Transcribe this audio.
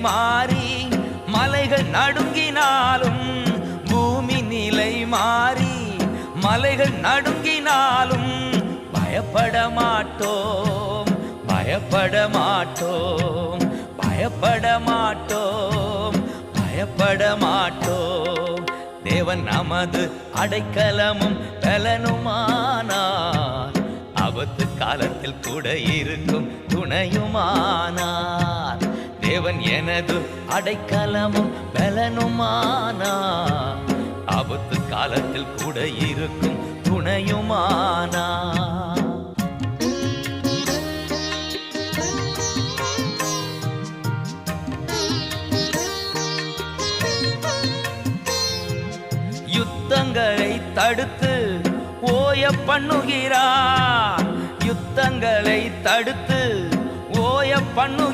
மாறி மலைகள் நடுங்கினாலும், பூமி நிலை மாறி மலைகள் நடுங்கினாலும் பயப்பட மாட்டோம், பயப்பட மாட்டோம், பயப்பட மாட்டோம், பயப்பட மாட்டோம். தேவன் நமது அடைக்கலமும் பலனுமானார், ஆபத்து காலத்தில் கூட இருக்கும் துணையுமானார். தேவன் எனது அடைக்கலமும் பலனுமானார், ஆபத்து காலத்தில் கூட இருக்கும் துணையுமானார். யுத்தங்களை தடுத்து ஓய பண்ணுகிறார், யுத்தங்களை தடுத்து ஓய பண்ணுகிறார்.